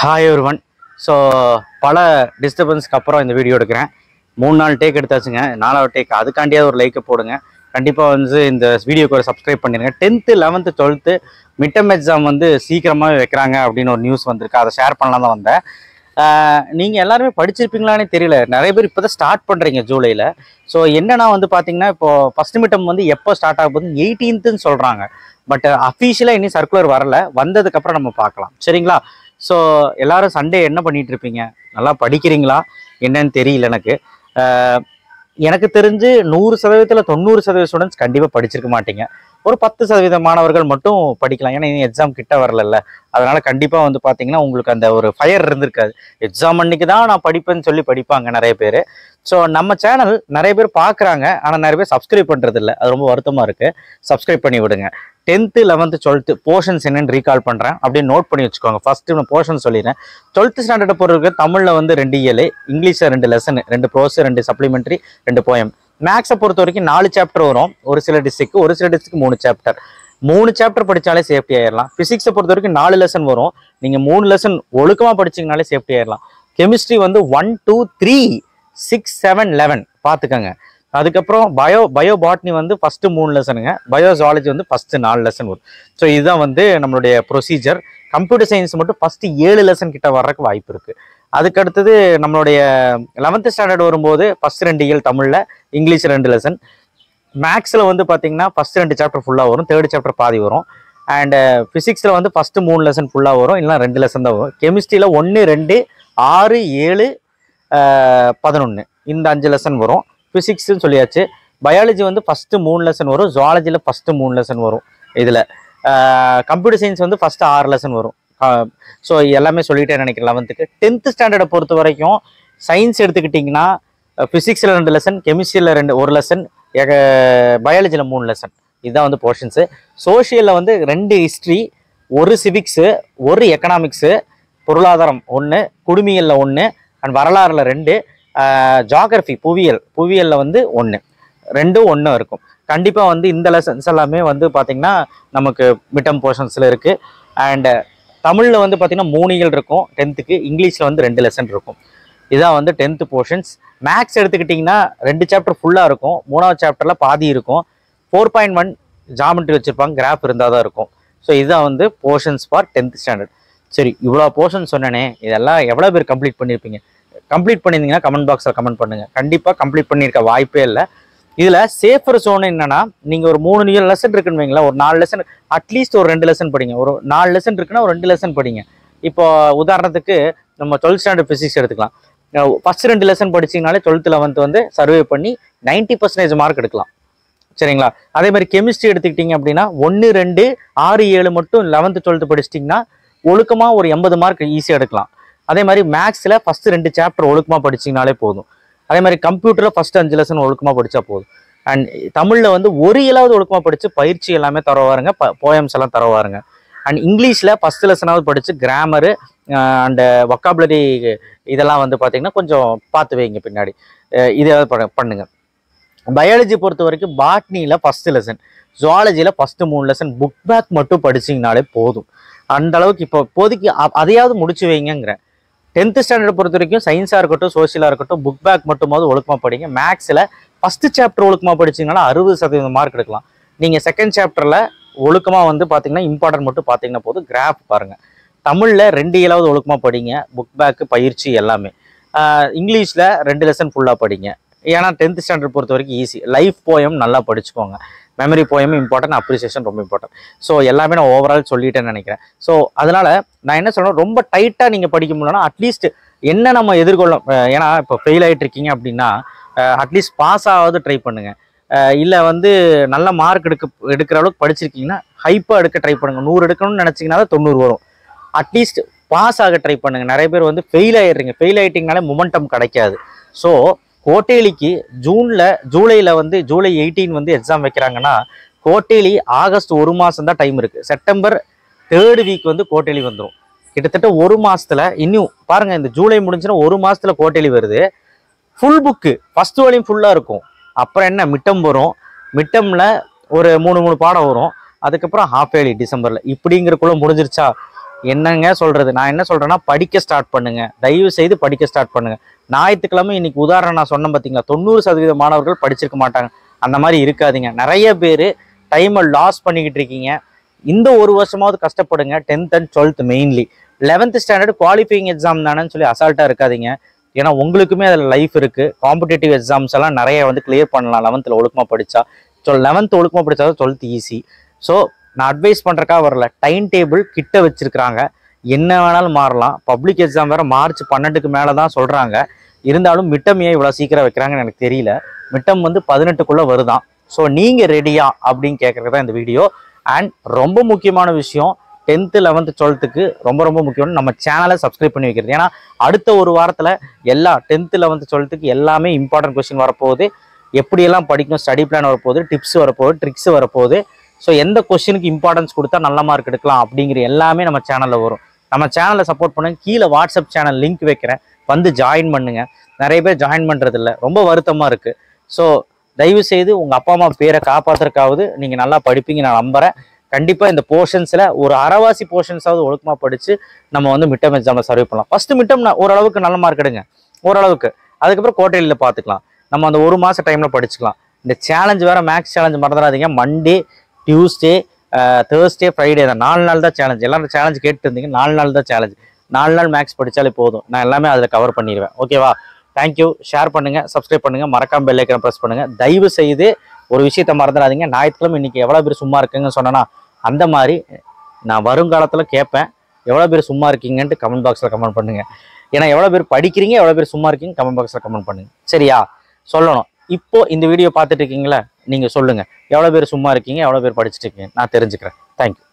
Hi everyone. So பல டிஸ்டர்பன்ஸ்க்கு அப்புறம் இந்த வீடியோ எடுக்கிறேன். 3 நாள் டேக் எடுத்தாச்சுங்க, 4வது டேக். அதுக்காண்டியாவது ஒரு லைக்கை போடுங்க. கண்டிப்பாக வந்து இந்த வீடியோக்கு ஒரு சப்ஸ்கிரைப் பண்ணிடுங்க. 10th 11th 12th midterm exam வந்து சீக்கிரமாகவே வைக்கிறாங்க அப்படின்னு ஒரு நியூஸ் வந்திருக்கு. அதை ஷேர் பண்ணலாம் தான் வந்தேன். நீங்கள் எல்லாருமே படிச்சிருப்பீங்களானே தெரியல. நிறைய பேர் இப்போ தான் ஸ்டார்ட் பண்ணுறீங்க ஜூலையில். ஸோ என்னன்னா வந்து பார்த்தீங்கன்னா, இப்போது ஃபஸ்ட் மிட்டம் வந்து எப்போ ஸ்டார்ட் ஆக போகுது 18th சொல்கிறாங்க. பட் அஃபீஷியலாக இன்னும் சர்க்குலர் வரல. வந்ததுக்கப்புறம் நம்ம பார்க்கலாம், சரிங்களா? ஸோ எல்லாரும் சண்டே என்ன பண்ணிட்டு இருப்பீங்க? நல்லா படிக்கிறீங்களா என்னன்னு தெரியல எனக்கு. எனக்கு தெரிஞ்சு 100%ல் 90% ஸ்டூடெண்ட்ஸ் கண்டிப்பாக படிச்சிருக்க மாட்டீங்க. ஒரு 10% மாணவர்கள் மட்டும் படிக்கலாம். ஏன்னா இனி எக்ஸாம் கிட்ட வரல. அதனால கண்டிப்பாக வந்து பார்த்தீங்கன்னா உங்களுக்கு அந்த ஒரு ஃபயர் இருந்திருக்காது. எக்ஸாம் அன்னைக்கு தான் நான் படிப்பேன்னு சொல்லி படிப்பாங்க நிறைய பேர். ஸோ நம்ம சேனல் நிறைய பேர் பார்க்குறாங்க, ஆனால் நிறைய பேர் சப்ஸ்கிரைப் பண்ணுறது இல்லை. அது ரொம்ப வருத்தமாக இருக்குது. சப்ஸ்கிரைப் பண்ணி விடுங்க. 10th 11th 12th போர்ஷன்ஸ் என்னன்னு ரீகால் பண்ணுறேன், அப்படியே நோட் பண்ணி வச்சுக்கோங்க. ஃபர்ஸ்ட் நான் போர்ஷன் சொல்லிடுறேன். 12th ஸ்டாண்டர்டை பொறுத்தவரைக்கும் தமிழில் வந்து 2 இயல், இங்கிலீஷில் 2 லெசன், 2 ப்ரோஸ், 2 சப்ளிமெண்ட்ரி, 2 போயம். மேக்ஸை பொறுத்த வரைக்கும் 4 சாப்டர் வரும். ஒரு சில டிஸ்ட்ரிக்ட் 3 சாப்டர். 3 சாப்டர் படித்தாலே சேஃப்டி ஆயிடலாம். ஃபிசிக்ஸை பொறுத்த வரைக்கும் 4 லெசன் வரும். நீங்கள் 3 லெசன் ஒழுக்கமாக படிச்சிங்கனாலே சேஃப்டி ஆயிடலாம். கெமிஸ்ட்ரி வந்து 1 2 3 6 7 11 பார்த்துக்கோங்க. அதுக்கப்புறம் பயோ பாட்னி வந்து ஃபஸ்ட்டு 3 லெசனுங்க. பயோஜாலஜி வந்து ஃபஸ்ட்டு 4 லெசன் வரும். ஸோ இதுதான் வந்து நம்மளுடைய ப்ரொசீஜர். கம்ப்யூட்டர் சயின்ஸ் மட்டும் ஃபஸ்ட்டு 7 லெசன் கிட்ட வர்றதுக்கு வாய்ப்பு இருக்குது. அதுக்கடுத்தது நம்மளுடைய 11th ஸ்டாண்டர்ட் வரும்போது ஃபஸ்ட்டு 2 இயல் தமிழில், இங்கிலீஷில் 2 லெசன். மேக்ஸில் வந்து பார்த்தீங்கன்னா ஃபஸ்ட்டு 2 சாப்டர் ஃபுல்லாக வரும், 3rd சாப்டர் பாதி வரும். அண்ட் ஃபிசிக்ஸில் வந்து ஃபஸ்ட்டு 3 லெசன் ஃபுல்லாக வரும், இல்லைனா 2 லெசன் தான் வரும். கெமிஸ்ட்ரியில் 1 2 6 7 11 இந்த 5 லெசன் வரும். ஃபிசிக்ஸ்ன்னு சொல்லியாச்சு. பயாலஜி வந்து ஃபஸ்ட்டு 3 லெசன் வரும். ஜுவாலஜியில் ஃபஸ்ட்டு 3 லெசன் வரும். இதில் கம்ப்யூட்டர் சயின்ஸ் வந்து ஃபஸ்ட்டு 6 லெசன் வரும். ஸோ எல்லாமே சொல்லிட்டேன் நினைக்கிறேன். 11th 10th ஸ்டாண்டர்டை பொறுத்த வரைக்கும் சயின்ஸ் எடுத்துக்கிட்டிங்கன்னா ஃபிசிக்ஸில் 2 லெசன், கெமிஸ்ட்ரியில் 1 லெசன், பயாலஜியில் 3 லெசன். இதுதான் வந்து போர்ஷன்ஸு. சோஷியலில் வந்து 2 ஹிஸ்ட்ரி, 1 சிவிக்ஸு, 1 எக்கனாமிக்ஸு, பொருளாதாரம் 1, குடிமியலில் 1, அண்ட் வரலாறில் 2, ஜாகிரஃபி புவியியலில் வந்து 1, 2 1 இருக்கும். கண்டிப்பாக வந்து இந்த லெசன்ஸ் எல்லாமே வந்து பார்த்திங்கன்னா நமக்கு மிட்டம் போர்ஷன்ஸில் இருக்குது. அண்டு தமிழில் வந்து பார்த்திங்கன்னா 3 இயல் இருக்கும் 10th. இங்கிலீஷில் வந்து 2 லெசன் இருக்கும். இதான் வந்து 10th போர்ஷன்ஸ். மேக்ஸ் எடுத்துக்கிட்டிங்கன்னா 2 சாப்டர் ஃபுல்லாக இருக்கும். 3வது சாப்டரில் பாதி இருக்கும். 4.1 ஜாமெட்ரி வச்சுருப்பாங்க, கிராஃப் இருந்தால் தான் இருக்கும். ஸோ இதுதான் வந்து போர்ஷன்ஸ் ஃபார் 10th ஸ்டாண்டர்ட். சரி, இவ்வளோ போர்ஷன்ஸ் சொன்னேனே, இதெல்லாம் எவ்வளோ பேர் கம்ப்ளீட் பண்ணியிருப்பீங்க? கம்ப்ளீட் பண்ணியிருந்தீங்கன்னா கமெண்ட் பாக்ஸில் கமெண்ட் பண்ணுங்கள். கண்டிப்பாக கம்ப்ளீட் பண்ணியிருக்க வாய்ப்பே இல்லை. இதில் சேஃபர் ஜோன் என்னன்னா, நீங்கள் ஒரு 3 லெசன் இருக்குன்னு வைங்களா, ஒரு 4 லெசன் அட்லீஸ்ட் ஒரு 2 லெசன் படிங்க. ஒரு 4 லெசன் இருக்குன்னா ஒரு 2 லெசன் படிங்க. இப்போ உதாரணத்துக்கு நம்ம 12th ஸ்டாண்டர்ட் ஃபிசிக்ஸ் எடுத்துக்கலாம். ஃபஸ்ட்டு 2 லெசன் படிச்சிங்கனாலே 12th 11th வந்து சர்வே பண்ணி 90% மார்க் எடுக்கலாம், சரிங்களா? அதே மாதிரி கெமிஸ்ட்ரி எடுத்துக்கிட்டிங்க அப்படின்னா 1 2 6 7 மட்டும் 11th 12th படிச்சிட்டிங்கன்னா ஒழுக்கமாக ஒரு 80 மார்க் ஈஸியாக எடுக்கலாம். அதே மாதிரி மேக்ஸில் ஃபஸ்ட்டு 2 சாப்டர் ஒழுக்கமாக படிச்சிங்கனாலே போதும். அதே மாதிரி கம்ப்யூட்டரில் ஃபஸ்ட்டு 5 லெசன் ஒழுக்கமாக படித்தா போதும். அண்ட் தமிழில் வந்து 1 இயலாவது ஒழுக்கமாக படித்து பயிற்சி எல்லாமே தரவாருங்க, போயம்ஸ் எல்லாம் தரவாருங்க. அண்ட் இங்கிலீஷில் ஃபஸ்ட்டு லெசனாவது படித்து கிராமரு அண்டு வொக்காபுலரி இதெல்லாம் வந்து பார்த்திங்கன்னா கொஞ்சம் பார்த்து வைங்க பின்னாடி. இதை பண்ணுங்க. பயாலஜி பொறுத்த வரைக்கும் பாட்னியில் ஃபஸ்ட்டு லெசன், ஜுவாலஜியில் ஃபஸ்ட்டு 3 லெசன் புக் பேக் மட்டும் படிச்சிங்கனாலே போதும். அந்த அளவுக்கு இப்போ இப்போதைக்கு அதையாவது முடிச்சு வைங்கிறேன். 10th ஸ்டாண்டர்ட் பொறுத்த வரைக்கும் சயின்ஸாக இருக்கட்டும், சோஷியலாக இருக்கட்டும், புக் பேக் மட்டுமாவது ஒழுக்கமாக படிங்க. மேக்ஸில் ஃபஸ்ட்டு சாப்டர் ஒழுக்கமாக படிச்சிங்கன்னா 60% மார்க் எடுக்கலாம். நீங்கள் 2nd சாப்டரில் ஒழுக்கமாக வந்து பார்த்தீங்கன்னா இம்பார்ட்டன்ட் மட்டும் பார்த்தீங்கன்னா போதும். கிராஃப் பாருங்கள். தமிழில் 2 இயலாவது ஒழுக்கமாக படிங்க, புக் பேக்கு பயிற்சி எல்லாமே. இங்கிலீஷில் 2 லெசன் ஃபுல்லாக படிங்க. ஏன்னா 10th ஸ்டாண்டர்ட் பொறுத்த வரைக்கும் ஈஸி. லைஃப் போயம் நல்லா படிச்சுக்கோங்க. மெமரி போயமும் இம்பார்ட்டன்ட், அப்ரிசியேஷன் ரொம்ப இம்பார்ட்டன்ட். ஸோ எல்லாமே நான் ஓவரால் சொல்லிட்டேன்னு நினைக்கிறேன். ஸோ அதனால் நான் என்ன சொல்கிறேன், ரொம்ப டைட்டாக நீங்கள் படிக்க முடியலன்னா அட்லீஸ்ட் என்ன நம்ம எதிர்கொள்ளும். ஏன்னா இப்போ ஃபெயில் ஆகிட்டு இருக்கீங்க அப்படின்னா அட்லீஸ்ட் பாஸ் ஆகாவது ட்ரை பண்ணுங்கள். இல்லை வந்து நல்ல மார்க் எடுக்கிற அளவுக்கு படிச்சிருக்கீங்கன்னா ஹைப்பாக எடுக்க ட்ரை பண்ணுங்கள். 100 எடுக்கணும்னு நினச்சிங்கன்னா 90 வரும். அட்லீஸ்ட் பாஸ் ஆக ட்ரை பண்ணுங்கள். நிறைய பேர் வந்து ஃபெயில் ஆகிடுறீங்க. ஃபெயில் ஆகிட்டிங்கனாலே மொமெண்டம் கிடைக்காது. ஸோ கோட்டேலிக்கு ஜூலையில் வந்து ஜூலை 18 வந்து எக்ஸாம் வைக்கிறாங்கன்னா கோட்டேலி ஆகஸ்ட் 1 மாதம் தான் டைம் இருக்குது. செப்டம்பர் 3rd வீக் வந்து கோட்டேலி வந்துடும். கிட்டத்தட்ட 1 மாதத்தில் இன்னும் பாருங்கள், இந்த ஜூலை முடிஞ்சுன்னா 1 மாதத்தில் கோட்டேலி வருது. ஃபுல் புக்கு ஃபஸ்ட் வால்யூம் ஃபுல்லாக இருக்கும். அப்புறம் என்ன மிட்டம் வரும். மிட்டமில் ஒரு 3 பாடம் வரும். அதுக்கப்புறம் ஹாஃப் இயர்லி டிசம்பரில் இப்படிங்கிறக்குள்ளே முடிஞ்சிருச்சா. என்னங்க சொல்றது, நான் என்ன சொல்றேன்னா படிக்க ஸ்டார்ட் பண்ணுங்க, தயவு செய்து படிக்க ஸ்டார்ட் பண்ணுங்க. ஞாயிற்றுக்கிழமை இன்னைக்கு உதாரணம் நான் சொன்னேன் பார்த்தீங்களா, 90% மாணவர்கள் படிச்சிருக்க மாட்டாங்க. அந்த மாதிரி இருக்காதீங்க. நிறைய பேர் டைமை லாஸ் பண்ணிக்கிட்டு இருக்கீங்க. இந்த ஒரு வருஷமாவது கஷ்டப்படுங்க. 10th and 12th mainly. 11th standard qualifying exam தானேன்னு சொல்லி அசால்ட்டாக இருக்காதீங்க. ஏன்னா உங்களுக்குமே அதில் லைஃப் இருக்குது. காம்படிட்டிவ் எக்ஸாம்ஸ் எல்லாம் நிறைய வந்து கிளியர் பண்ணலாம் 11th ஒழுக்கமாக படித்தா. ஸோ 11th ஒழுக்கமாக படித்தா தான் 12th ஈஸி. ஸோ நான் அட்வைஸ் பண்ணுறக்காக வரல, டைம் டேபிள் கிட்ட வச்சுருக்கிறாங்க, என்ன வேணாலும் மாறலாம். பப்ளிக் எக்ஸாம் வேறு March 12க்கு மேலே தான் சொல்கிறாங்க. இருந்தாலும் மிட்டம் ஏன் இவ்வளோ சீக்கிரம் வைக்கிறாங்கன்னு எனக்கு தெரியல. மிட்டம் வந்து 18க்குள்ளே வருதான். ஸோ நீங்கள் ரெடியா அப்படின்னு கேட்குறது தான் இந்த வீடியோ. அண்ட் ரொம்ப முக்கியமான விஷயம், 10th 11th 12க்கு ரொம்ப ரொம்ப முக்கியம் நம்ம சேனலை சப்ஸ்கிரைப் பண்ணி வைக்கிறது. ஏன்னா அடுத்த ஒரு வாரத்தில் எல்லா 10th 11th 12க்கு எல்லாமே இம்பார்ட்டன்ட் கொஸ்டின் வரப்போகுது. எப்படியெல்லாம் படிக்கணும் ஸ்டடி பிளான் வரப்போகுது, டிப்ஸ் வரப்போகுது, ட்ரிக்ஸ் வரப்போகுது. ஸோ எந்த கொஸ்டினுக்கு இம்பார்ட்டன்ஸ் கொடுத்தா நல்ல மார்க் எடுக்கலாம் அப்படிங்கிற எல்லாமே நம்ம சேனலில் வரும். நம்ம சேனலை சப்போர்ட் பண்ணுங்க. கீழே வாட்ஸ்அப் சேனல் லிங்க் வைக்கிறேன், வந்து ஜாயின் பண்ணுங்க. நிறைய பேர் ஜாயின் பண்ணுறதில்ல, ரொம்ப வருத்தமாக இருக்குது. ஸோ தயவு செய்து உங்கள் அப்பா அம்மா பேரை காப்பாற்றுறதுக்காவது நீங்கள் நல்லா படிப்பீங்க நான் நம்புகிறேன். கண்டிப்பாக இந்த போர்ஷன்ஸில் ஒரு அரைவாசி போர்ஷன்ஸாவது ஒழுக்கமாக படித்து நம்ம வந்து மிட்டம் எக்ஸாமில் சர்வே பண்ணலாம். ஃபஸ்ட்டு மிட்டம் ஓரளவுக்கு நல்ல மார்க் எடுங்க, ஓரளவுக்கு. அதுக்கப்புறம் குவார்டர்லியில் பார்த்துக்கலாம். நம்ம அந்த ஒரு மாதம் டைமில் படிச்சுக்கலாம். இந்த சேலஞ்ச் வேறு மேக்ஸ் சேலஞ்ச் மறந்துடாதீங்க. மண்டே, டியூஸ்டே, தேர்ஸ்டே, ஃப்ரைடே தான் 4 நாள் தான் சேலஞ்ச். எல்லாரும் சேலஞ்ச் கேட்டு இருந்தீங்க, 4 நாள் தான் சேலஞ்ச். 4 நாள் மேக்ஸ் படித்தாலே போதும், நான் எல்லாமே அதில் கவர் பண்ணிடுவேன். ஓகேவா? தேங்க்யூ. ஷேர் பண்ணுங்கள், சப்ஸ்கிரைப் பண்ணுங்கள், மறக்காம பெல் ஐக்கனை ப்ரெஸ் பண்ணுங்கள். தயவு செய்து ஒரு விஷயத்த மறந்துடாதீங்க. ஞாயிற்றுக்கிழமை இன்னைக்கு எவ்வளோ பேர் சும்மா இருக்குங்கன்னு சொன்னேன்னா, அந்த மாதிரி நான் வருங்காலத்தில் கேட்பேன், எவ்வளோ பேர் சும்மா இருக்கீங்கன்ட்டு கமெண்ட் பாக்ஸில் கமெண்ட் பண்ணுங்கள். ஏன்னா எவ்வளோ பேர் படிக்கிறீங்க, எவ்வளோ பேர் சும்மா இருக்கீங்க கமெண்ட் பாக்ஸில் கமெண்ட் பண்ணுங்கள். சரியா? சொல்லணும். இப்போ இந்த வீடியோ பார்த்துட்டு இருக்கீங்களா, நீங்கள் சொல்லுங்கள், எவ்வளோ பேர் சும்மா இருக்கீங்க, எவ்வளோ பேர் படிச்சுட்டு இருக்கீங்க, நான் தெரிஞ்சுக்கிறேன். தேங்க்யூ.